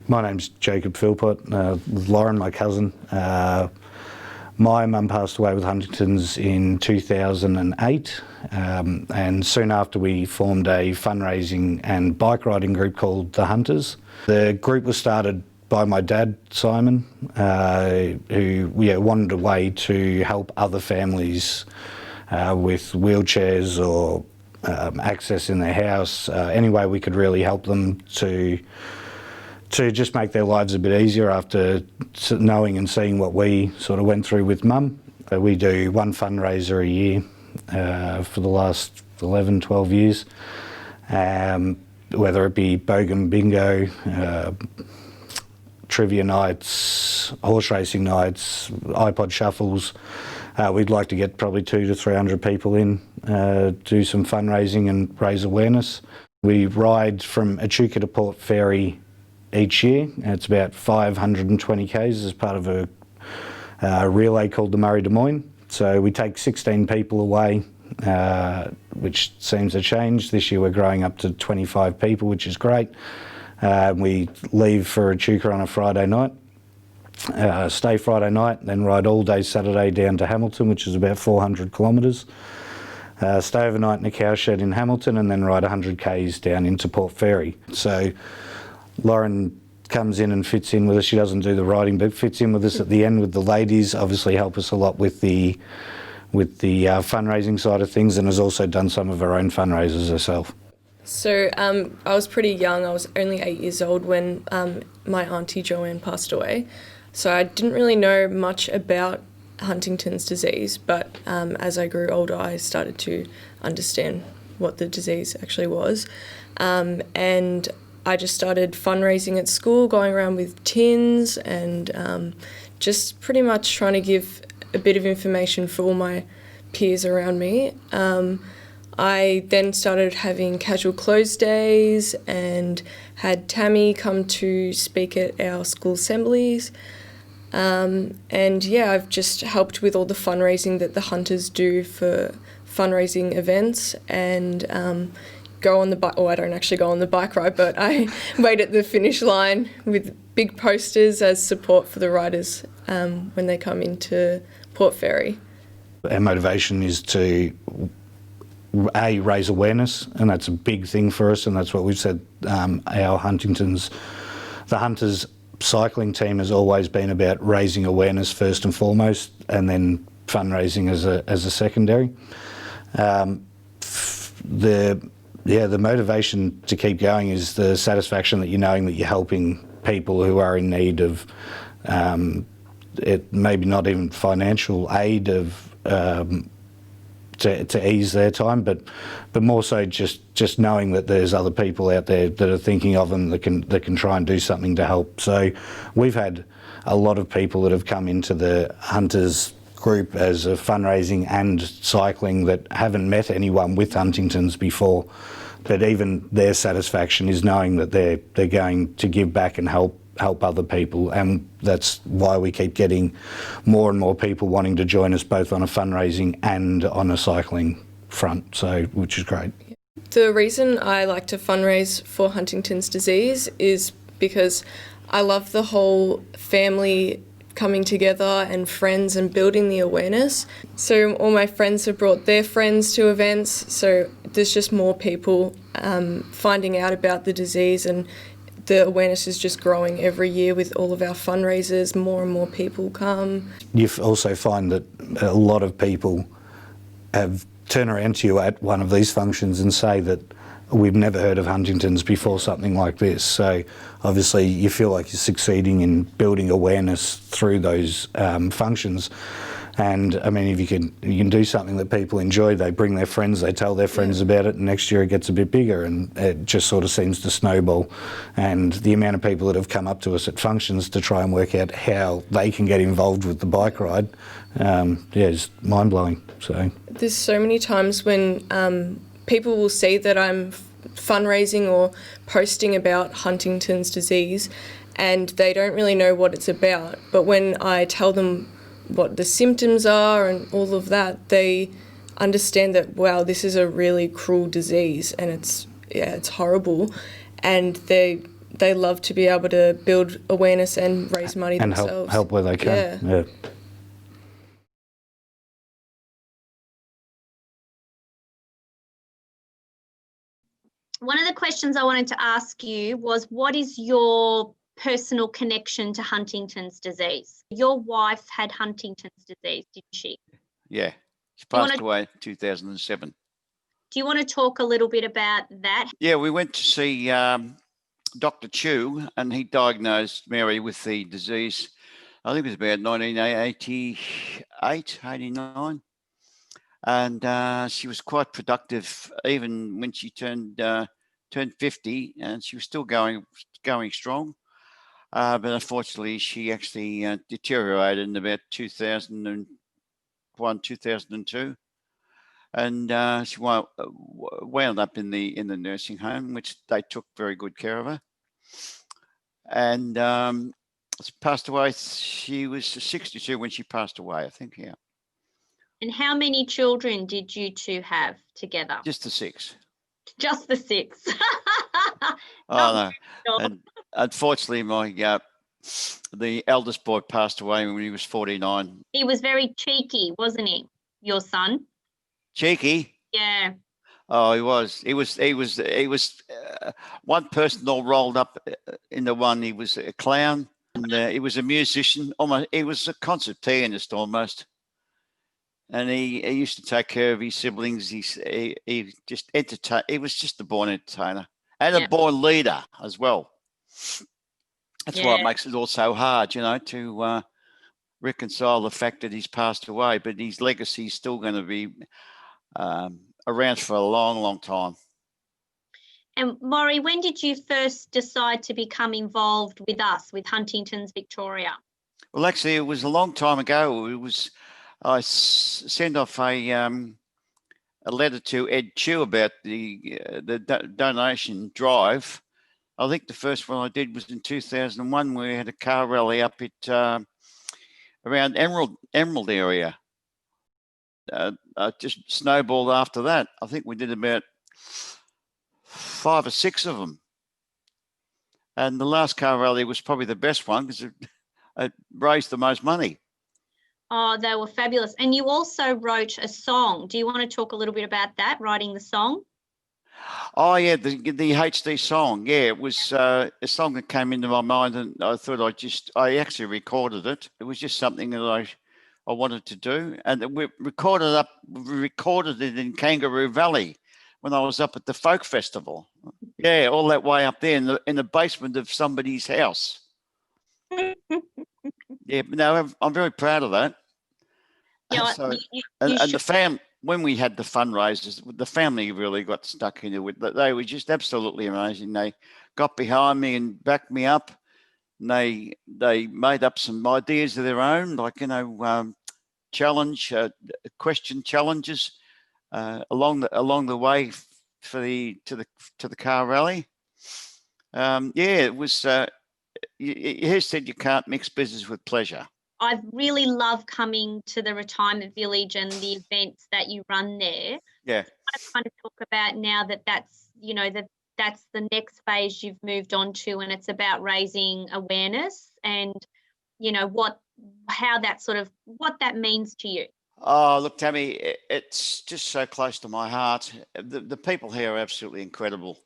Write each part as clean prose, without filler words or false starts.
My name's Jacob Philpott, with Lauren, my cousin. My mum passed away with Huntington's in 2008, and soon after we formed a fundraising and bike riding group called The Hunters. The group was started by my dad, Simon, who wanted a way to help other families with wheelchairs or access in their house, any way we could really help them to just make their lives a bit easier after knowing and seeing what we sort of went through with Mum. We do one fundraiser a year for the last 11, 12 years, whether it be Bogan Bingo, trivia nights, horse racing nights, iPod shuffles. We'd like to get probably 200 to 300 people in, do some fundraising and raise awareness. We ride from Echuca to Port Fairy each year. It's about 520 k's as part of a relay called the Murray Des Moines. So we take 16 people away, which seems to change. This year we're growing up to 25 people, which is great. We leave for Echuca on a Friday night, stay Friday night, then ride all day Saturday down to Hamilton, which is about 400 kilometres. Stay overnight in a cowshed in Hamilton and then ride 100 k's down into Port Fairy. So Lauren comes in and fits in with us. She doesn't do the riding, but fits in with us at the end with the ladies. Obviously, help us a lot with the fundraising side of things, and has also done some of her own fundraisers herself. So I was pretty young. I was only 8 years old when my auntie Joanne passed away. So I didn't really know much about Huntington's disease, but as I grew older, I started to understand what the disease actually was, and I just started fundraising at school, going around with tins and just pretty much trying to give a bit of information for all my peers around me. I then started having casual clothes days and had Tammy come to speak at our school assemblies. And yeah, I've just helped with all the fundraising that the Hunters do for fundraising events, and go on the bike, or I don't actually go on the bike ride, but I wait at the finish line with big posters as support for the riders when they come into Port Fairy. Our motivation is to raise awareness, and that's a big thing for us, and that's what we've said. The Hunters cycling team has always been about raising awareness first and foremost, and then fundraising as a secondary. The motivation to keep going is the satisfaction that you're knowing that you're helping people who are in need of it, maybe not even financial aid of to ease their time, but more so just knowing that there's other people out there that are thinking of them that can try and do something to help. So we've had a lot of people that have come into the Hunters group as a fundraising and cycling that haven't met anyone with Huntington's before, but even their satisfaction is knowing that they're going to give back and help other people, and that's why we keep getting more and more people wanting to join us both on a fundraising and on a cycling front, so which is great. The reason I like to fundraise for Huntington's disease is because I love the whole family coming together and friends and building the awareness. So all my friends have brought their friends to events, so there's just more people finding out about the disease, and the awareness is just growing every year with all of our fundraisers. More and more people come. You also find that a lot of people have turned around to you at one of these functions and say that we've never heard of Huntington's before something like this. So obviously you feel like you're succeeding in building awareness through those functions. And I mean, if you can do something that people enjoy, they bring their friends, they tell their friends about it, and next year it gets a bit bigger, and it just sort of seems to snowball. And the amount of people that have come up to us at functions to try and work out how they can get involved with the bike ride, is mind-blowing. So there's so many times when people will see that I'm fundraising or posting about Huntington's disease, and they don't really know what it's about. But when I tell them what the symptoms are and all of that, they understand that, wow, this is a really cruel disease, and it's horrible, and they they love to be able to build awareness and raise money and themselves. help where they can. Yeah. One of the questions I wanted to ask you was, what is your personal connection to Huntington's disease? Your wife had Huntington's disease, didn't she? Yeah, she passed away in 2007. Do you want to talk a little bit about that? Yeah, we went to see Dr. Chu, and he diagnosed Mary with the disease, I think it was about 1988, 89. And she was quite productive even when she turned 50, and she was still going strong. But unfortunately, she actually deteriorated in about 2001, 2002. And she wound up in the nursing home, which they took very good care of her. And she passed away. She was 62 when she passed away, I think. Yeah. And how many children did you two have together? Just the 6. Just the 6. Oh no! And unfortunately, the eldest boy passed away when he was 49. He was very cheeky, wasn't he? Your son? Cheeky. Yeah. Oh, he was. He was one person all rolled up into one. He was a clown, and he was a musician. Almost, he was a concert pianist almost. And he used to take care of his siblings. He just entertain. He was just a born entertainer and a born leader as well. That's why it makes it all so hard, to reconcile the fact that he's passed away. But his legacy is still going to be around for a long, long time. And Maurie, when did you first decide to become involved with us, with Huntington's Victoria? Well, actually, it was a long time ago. I sent off a letter to Ed Chu about the donation drive. I think the first one I did was in 2001, where we had a car rally up at around Emerald area. I just snowballed after that. I think we did about 5 or 6 of them. And the last car rally was probably the best one because it raised the most money. Oh, they were fabulous. And you also wrote a song. Do you want to talk a little bit about that, writing the song? Oh, yeah, the HD song. Yeah, it was a song that came into my mind, and I thought I actually recorded it. It was just something that I wanted to do. And we recorded it in Kangaroo Valley when I was up at the folk festival. Yeah, all that way up there in the basement of somebody's house. Yeah, but no, I'm very proud of that. Yeah, so, and the fam, when we had the fundraisers, the family really got stuck into it. They were just absolutely amazing. They got behind me and backed me up. And they made up some ideas of their own, like question challenges along the way to the car rally. It was. He said you can't mix business with pleasure. I really love coming to the retirement village and the events that you run there. Yeah. I kind of talk about now that's the next phase you've moved on to, and it's about raising awareness and, what that means to you. Oh, look, Tammy, it's just so close to my heart. The people here are absolutely incredible.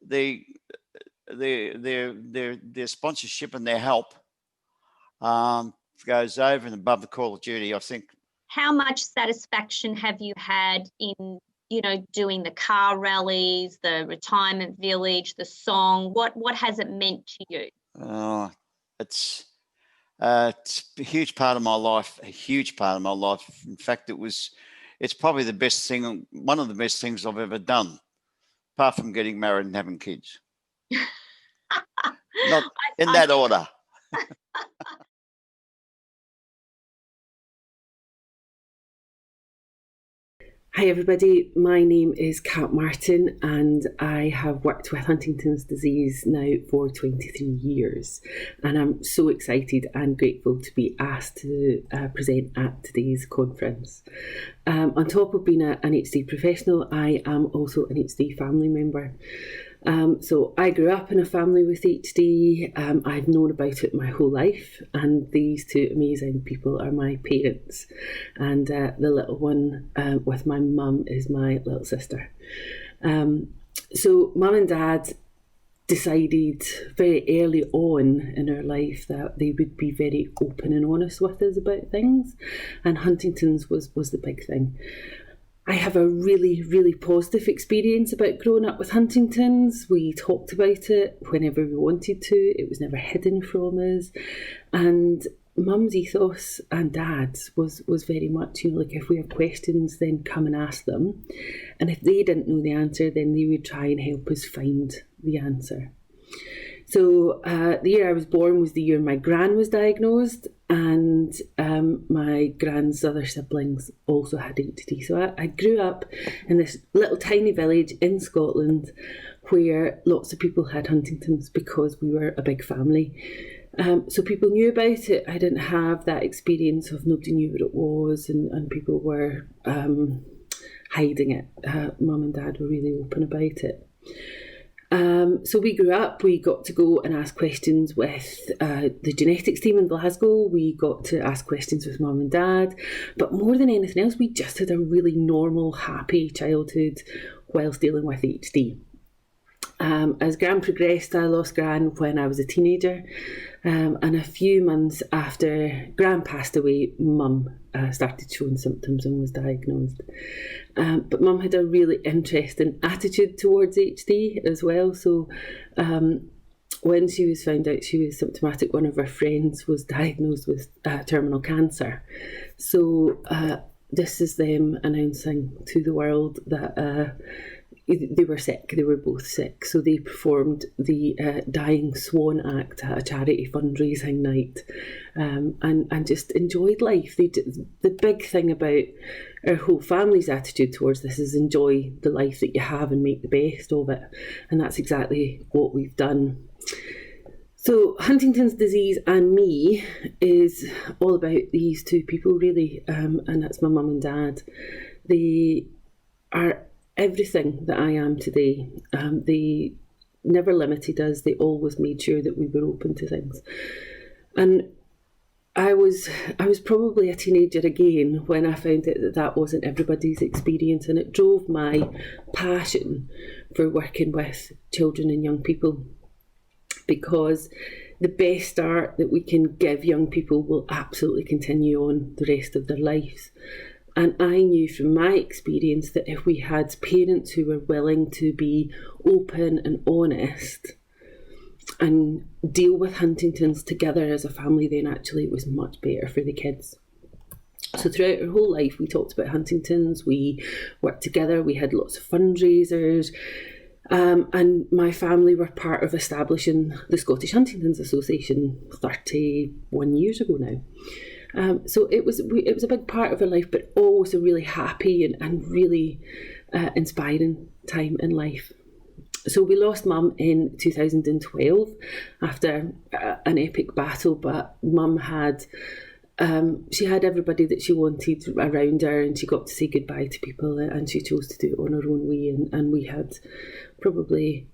Their sponsorship and their help goes over and above the call of duty, I think. How much satisfaction have you had in, doing the car rallies, the retirement village, the song? What has it meant to you? It's a huge part of my life. A huge part of my life. In fact, it's probably the best thing, one of the best things I've ever done, apart from getting married and having kids. Not in that order. Hi everybody, my name is Kat Martin and I have worked with Huntington's disease now for 23 years, and I'm so excited and grateful to be asked to present at today's conference. On top of being an HD professional, I am also an HD family member. So I grew up in a family with HD. I've known about it my whole life, and these two amazing people are my parents. And the little one with my mum is my little sister. So mum and dad decided very early on in our life that they would be very open and honest with us about things, and Huntington's was the big thing. I have a really, really positive experience about growing up with Huntington's. We talked about it whenever we wanted to. It was never hidden from us. And mum's ethos and dad's was very much, like, if we have questions, then come and ask them. And if they didn't know the answer, then they would try and help us find the answer. So the year I was born was the year my gran was diagnosed, and my gran's other siblings also had HD. So I grew up in this little tiny village in Scotland where lots of people had Huntington's because we were a big family. So people knew about it. I didn't have that experience of nobody knew what it was, and people were hiding it. Mum and dad were really open about it. So we grew up, we got to go and ask questions with the genetics team in Glasgow. We got to ask questions with mum and dad. But more than anything else, we just had a really normal, happy childhood whilst dealing with HD. As Gran progressed, I lost Gran when I was a teenager. And a few months after Gran passed away, Mum started showing symptoms and was diagnosed. But Mum had a really interesting attitude towards HD as well. So when she was found out she was symptomatic, one of her friends was diagnosed with terminal cancer. So this is them announcing to the world that they were sick. They were both sick. So they performed the Dying Swan Act at a charity fundraising night, and just enjoyed life. The big thing about our whole family's attitude towards this is enjoy the life that you have and make the best of it. And that's exactly what we've done. So Huntington's disease and me is all about these two people, really, and that's my mum and dad. They are everything that I am today. They never limited us. They always made sure that we were open to things. And I was probably a teenager again when I found out that wasn't everybody's experience, and it drove my passion for working with children and young people, because the best start that we can give young people will absolutely continue on the rest of their lives. And I knew from my experience that if we had parents who were willing to be open and honest and deal with Huntington's together as a family, then actually it was much better for the kids. So throughout our whole life, we talked about Huntington's, we worked together, we had lots of fundraisers, and my family were part of establishing the Scottish Huntington's Association 31 years ago now. So it was a big part of our life, but always a really happy and really inspiring time in life. So we lost Mum in 2012 after an epic battle, but Mum had she had everybody that she wanted around her, and she got to say goodbye to people, and she chose to do it on her own way, and we had probably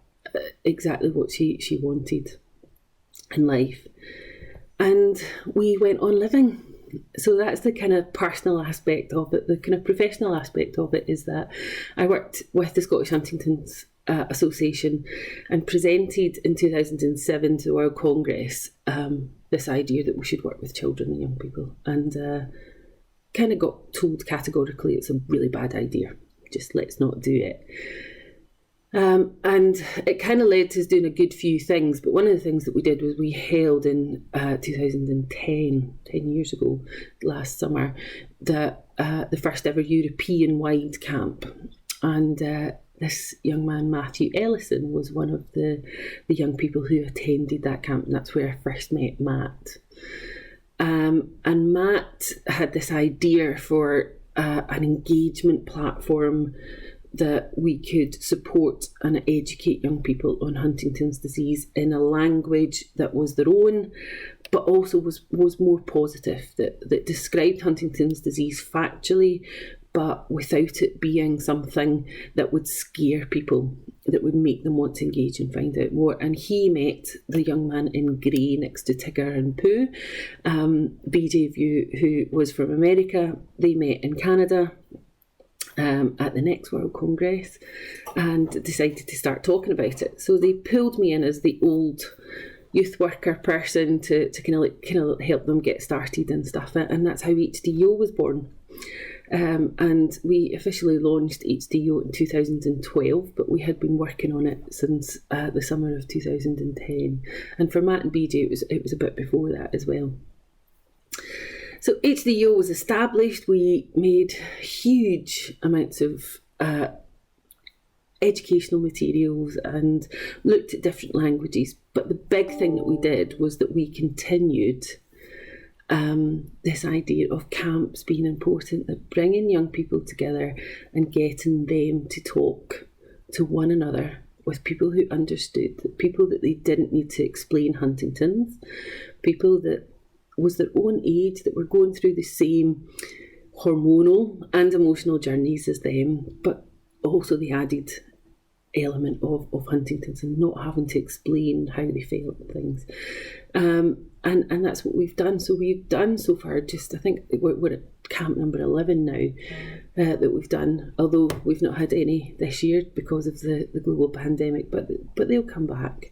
exactly what she wanted in life. And we went on living. So that's the kind of personal aspect of it. The kind of professional aspect of it is that I worked with the Scottish Huntington's Association and presented in 2007 to the World Congress this idea that we should work with children and young people, and kind of got told categorically it's a really bad idea. Just let's not do it. And it kind of led to us doing a good few things, but one of the things that we did was we held in 2010, 10 years ago, last summer, the first ever European-wide camp. And this young man, Matthew Ellison, was one of the young people who attended that camp, and that's where I first met Matt. And Matt had this idea for an engagement platform that we could support and educate young people on Huntington's disease in a language that was their own, but also was more positive, that described Huntington's disease factually, but without it being something that would scare people, that would make them want to engage and find out more. And he met the young man in grey next to Tigger and Pooh, BJ View, who was from America. They met in Canada at the next World Congress and decided to start talking about it. So they pulled me in as the old youth worker person to kind of help them get started and stuff. And that's how HDYO was born. And we officially launched HDYO in 2012, but we had been working on it since the summer of 2010. And for Matt and BJ, it was a bit before that as well. So HDYO was established. We made huge amounts of educational materials and looked at different languages. But the big thing that we did was that we continued this idea of camps being important, that bringing young people together and getting them to talk to one another with people who understood, people that they didn't need to explain Huntington's, people that was their own age, that were going through the same hormonal and emotional journeys as them, but also the added element of Huntington's and not having to explain how they felt and things. And that's what we've done. So we've done so far, just I think we're at camp number 11 now that we've done, although we've not had any this year because of the global pandemic, but they'll come back.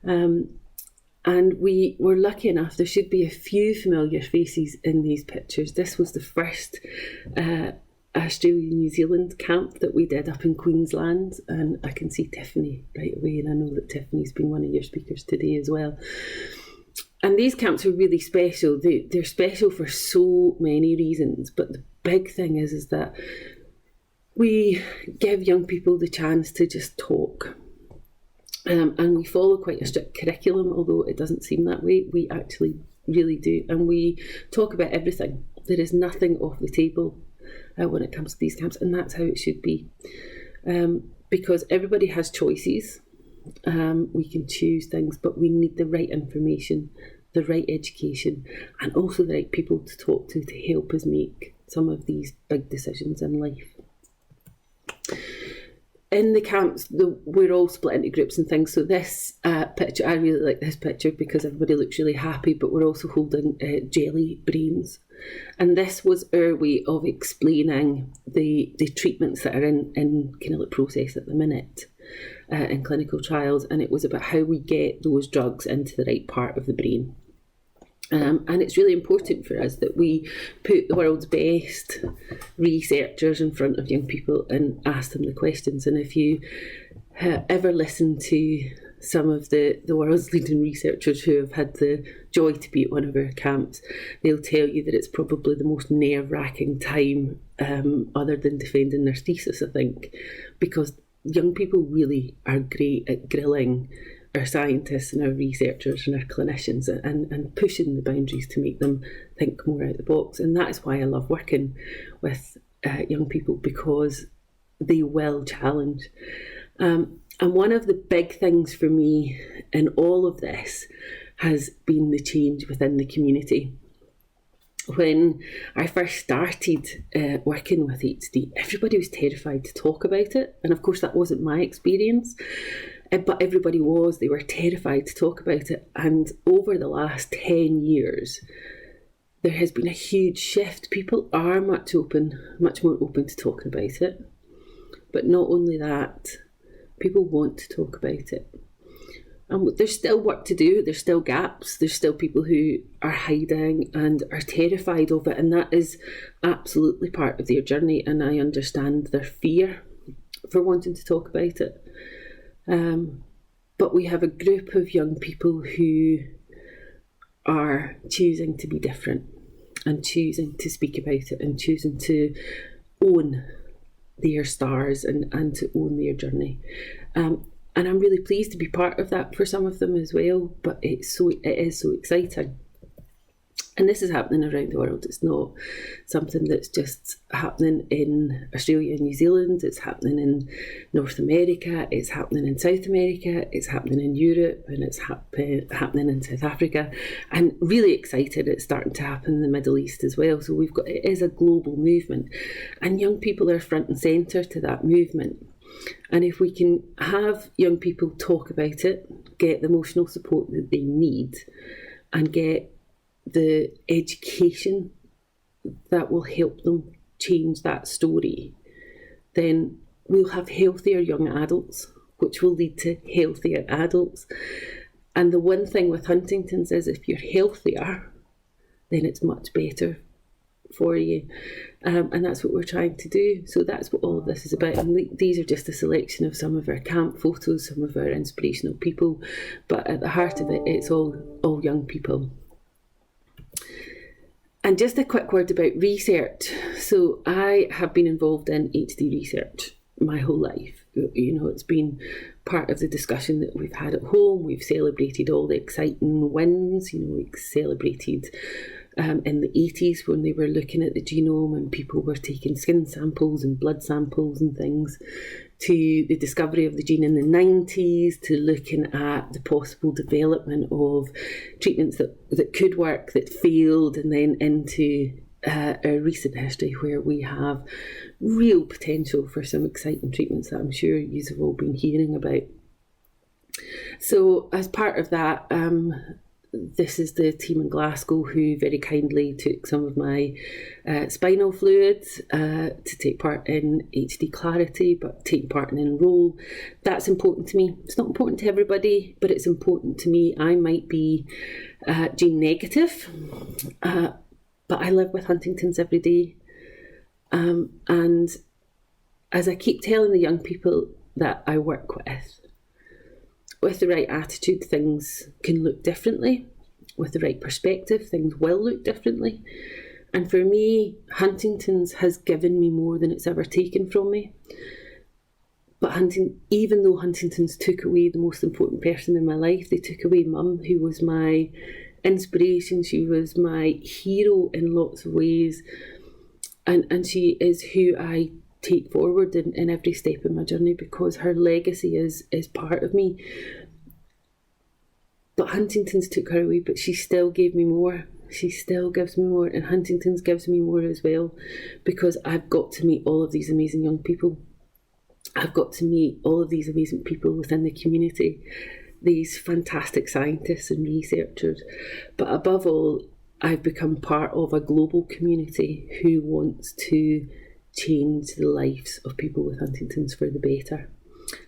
And we were lucky enough, there should be a few familiar faces in these pictures. This was the first Australia-New Zealand camp that we did up in Queensland, and I can see Tiffany right away, and I know that Tiffany's been one of your speakers today as well. And these camps are really special. They're special for so many reasons, but the big thing is that we give young people the chance to just talk. And we follow quite a strict curriculum, although it doesn't seem that way. We actually really do. And we talk about everything. There is nothing off the table when it comes to these camps, and that's how it should be. Because everybody has choices. We can choose things, but we need the right information, the right education, and also the right people to talk to help us make some of these big decisions in life. In the camps, we're all split into groups and things. So this picture, I really like this picture because everybody looks really happy, but we're also holding jelly brains. And this was our way of explaining the treatments that are in kind of like process at the minute in clinical trials. And it was about how we get those drugs into the right part of the brain. And it's really important for us that we put the world's best researchers in front of young people and ask them the questions. And if you ever listen to some of the world's leading researchers who have had the joy to be at one of our camps, they'll tell you that it's probably the most nerve-wracking time other than defending their thesis, I think, because young people really are great at grilling our scientists and our researchers and our clinicians and pushing the boundaries to make them think more out the box. And that is why I love working with young people, because they will challenge. And one of the big things for me in all of this has been the change within the community. When I first started working with HD, everybody was terrified to talk about it. And of course, that wasn't my experience. But everybody was. They were terrified to talk about it. And over the last 10 years, there has been a huge shift. People are much more open to talking about it. But not only that, people want to talk about it. And there's still work to do. There's still gaps. There's still people who are hiding and are terrified of it. And that is absolutely part of their journey. And I understand their fear for wanting to talk about it. But we have a group of young people who are choosing to be different and choosing to speak about it and choosing to own their stars and to own their journey. And I'm really pleased to be part of that for some of them as well, but it is so exciting. And this is happening around the world. It's not something that's just happening in Australia and New Zealand. It's happening in North America. It's happening in South America. It's happening in Europe, and it's happening in South Africa. And really excited, it's starting to happen in the Middle East as well. So it is a global movement, and young people are front and centre to that movement. And if we can have young people talk about it, get the emotional support that they need, and get the education that will help them change that story, then we'll have healthier young adults, which will lead to healthier adults. And the one thing with Huntington's is if you're healthier, then it's much better for you. And that's what we're trying to do. So that's what all of this is about. And these are just a selection of some of our camp photos, some of our inspirational people. But at the heart of it, it's all young people. And just a quick word about research. So I have been involved in HD research my whole life. It's been part of the discussion that we've had at home. We've celebrated all the exciting wins. We celebrated in the 80s when they were looking at the genome and people were taking skin samples and blood samples and things, to the discovery of the gene in the 90s, to looking at the possible development of treatments that could work, that failed, and then into our recent history where we have real potential for some exciting treatments that I'm sure you've all been hearing about. So as part of that, this is the team in Glasgow who very kindly took some of my spinal fluids to take part in HD Clarity, but take part in Enroll. That's important to me. It's not important to everybody, but it's important to me. I might be gene negative, but I live with Huntington's every day. And as I keep telling the young people that I work with the right attitude, things can look differently. With the right perspective, things will look differently. And for me, Huntington's has given me more than it's ever taken from me. But even though Huntington's took away the most important person in my life, they took away Mum, who was my inspiration. She was my hero in lots of ways. And she is who I take forward in every step in my journey, because her legacy is part of me. But Huntington's took her away, but she still gave me more. She still gives me more, and Huntington's gives me more as well, because I've got to meet all of these amazing young people. I've got to meet all of these amazing people within the community, these fantastic scientists and researchers. But above all, I've become part of a global community who wants to change the lives of people with Huntington's for the better.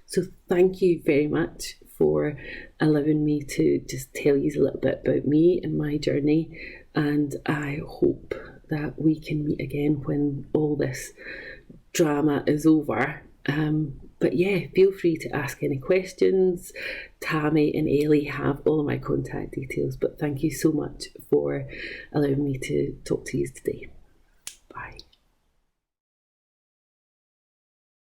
So thank you very much for allowing me to just tell you a little bit about me and my journey, and I hope that we can meet again when all this drama is over. But yeah, feel free to ask any questions. Tammy and Ellie have all of my contact details, but thank you so much for allowing me to talk to you today.